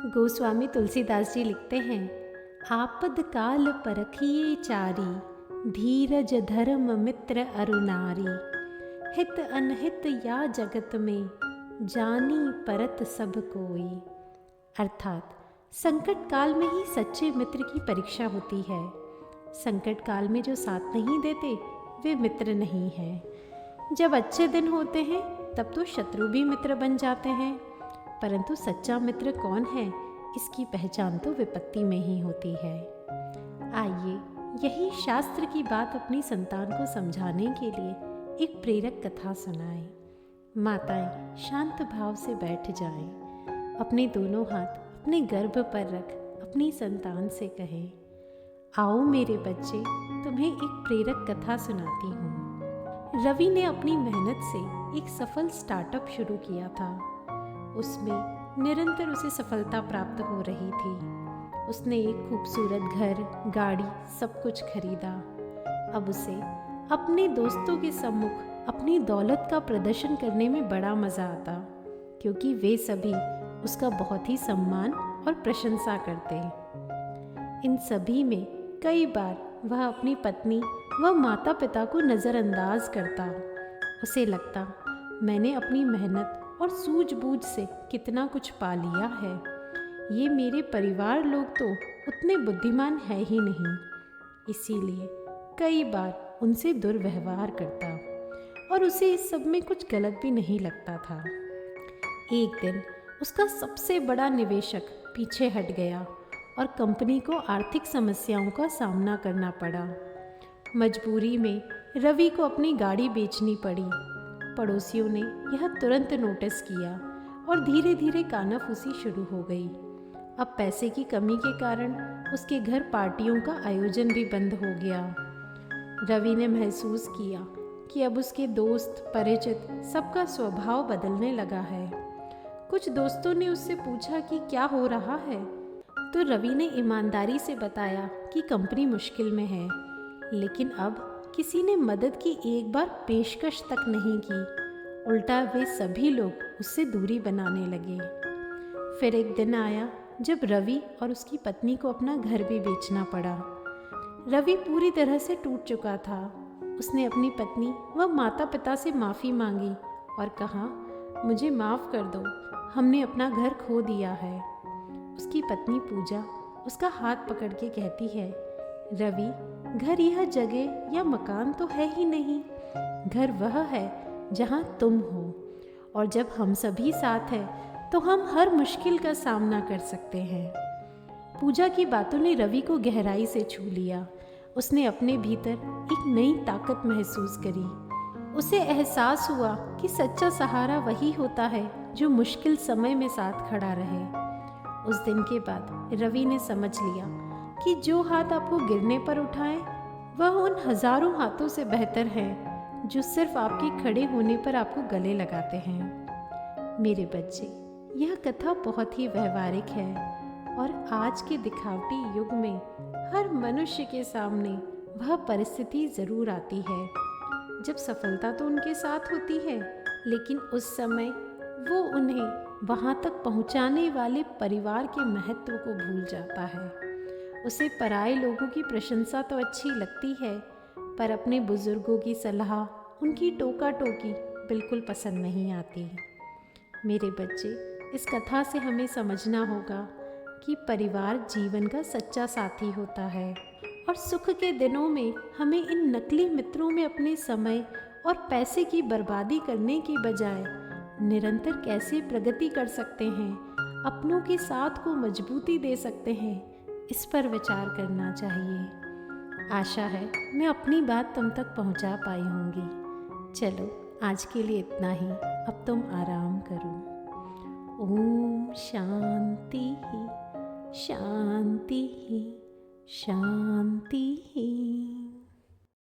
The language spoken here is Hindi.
गोस्वामी तुलसीदास जी लिखते हैं, आपद काल परखिए चारी, धीरज धर्म मित्र अरु नारी, हित अनहित या जगत में, जानी परत सब कोई। अर्थात संकट काल में ही सच्चे मित्र की परीक्षा होती है। संकट काल में जो साथ नहीं देते वे मित्र नहीं हैं। जब अच्छे दिन होते हैं तब तो शत्रु भी मित्र बन जाते हैं, परंतु सच्चा मित्र कौन है इसकी पहचान तो विपत्ति में ही होती है। आइए यही शास्त्र की बात अपनी संतान को समझाने के लिए एक प्रेरक कथा सुनाएं। माताएं शांत भाव से बैठ जाएं, अपने दोनों हाथ अपने गर्भ पर रख अपनी संतान से कहें, आओ मेरे बच्चे, तुम्हें एक प्रेरक कथा सुनाती हूँ। रवि ने अपनी मेहनत से एक सफल स्टार्टअप शुरू किया था। उसमें निरंतर उसे सफलता प्राप्त हो रही थी। उसने एक खूबसूरत घर, गाड़ी, सब कुछ खरीदा। अब उसे अपने दोस्तों के सम्मुख अपनी दौलत का प्रदर्शन करने में बड़ा मज़ा आता, क्योंकि वे सभी उसका बहुत ही सम्मान और प्रशंसा करते। इन सभी में कई बार वह अपनी पत्नी व माता पिता को नज़रअंदाज करता। उसे लगता, मैंने अपनी मेहनत और सूझबूझ से कितना कुछ पा लिया है, ये मेरे परिवार लोग तो उतने बुद्धिमान है ही नहीं। इसीलिए कई बार उनसे दुर्व्यवहार करता और उसे इस सब में कुछ गलत भी नहीं लगता था। एक दिन उसका सबसे बड़ा निवेशक पीछे हट गया और कंपनी को आर्थिक समस्याओं का सामना करना पड़ा। मजबूरी में रवि को अपनी गाड़ी बेचनी पड़ी। पड़ोसियों ने यह तुरंत नोटिस किया और धीरे धीरे कानाफूसी शुरू हो गई। अब पैसे की कमी के कारण उसके घर पार्टियों का आयोजन भी बंद हो गया। रवि ने महसूस किया कि अब उसके दोस्त परिचित सबका स्वभाव बदलने लगा है। कुछ दोस्तों ने उससे पूछा कि क्या हो रहा है, तो रवि ने ईमानदारी से बताया कि कंपनी मुश्किल में है, लेकिन अब किसी ने मदद की एक बार पेशकश तक नहीं की। उल्टा वे सभी लोग उससे दूरी बनाने लगे। फिर एक दिन आया जब रवि और उसकी पत्नी को अपना घर भी बेचना पड़ा। रवि पूरी तरह से टूट चुका था। उसने अपनी पत्नी व माता पिता से माफ़ी मांगी और कहा, मुझे माफ़ कर दो, हमने अपना घर खो दिया है। उसकी पत्नी पूजा उसका हाथ पकड़ के कहती है, रवि, घर यह जगह या मकान तो है ही नहीं, घर वह है जहाँ तुम हो, और जब हम सभी साथ हैं तो हम हर मुश्किल का सामना कर सकते हैं। पूजा की बातों ने रवि को गहराई से छू लिया। उसने अपने भीतर एक नई ताकत महसूस करी। उसे एहसास हुआ कि सच्चा सहारा वही होता है जो मुश्किल समय में साथ खड़ा रहे। उस दिन के बाद रवि ने समझ लिया कि जो हाथ आपको गिरने पर उठाए वह उन हजारों हाथों से बेहतर है जो सिर्फ आपके खड़े होने पर आपको गले लगाते हैं। मेरे बच्चे, यह कथा बहुत ही व्यवहारिक है और आज के दिखावटी युग में हर मनुष्य के सामने वह परिस्थिति ज़रूर आती है जब सफलता तो उनके साथ होती है, लेकिन उस समय वो उन्हें वहाँ तक पहुँचाने वाले परिवार के महत्व को भूल जाता है। उसे पराए लोगों की प्रशंसा तो अच्छी लगती है, पर अपने बुजुर्गों की सलाह, उनकी टोका टोकी बिल्कुल पसंद नहीं आती। मेरे बच्चे, इस कथा से हमें समझना होगा कि परिवार जीवन का सच्चा साथी होता है और सुख के दिनों में हमें इन नकली मित्रों में अपने समय और पैसे की बर्बादी करने की बजाय निरंतर कैसे प्रगति कर सकते हैं, अपनों के साथ को मजबूती दे सकते हैं, इस पर विचार करना चाहिए। आशा है मैं अपनी बात तुम तक पहुंचा पाई होंगी। चलो आज के लिए इतना ही, अब तुम आराम करो। ओम शांति शांति शांति।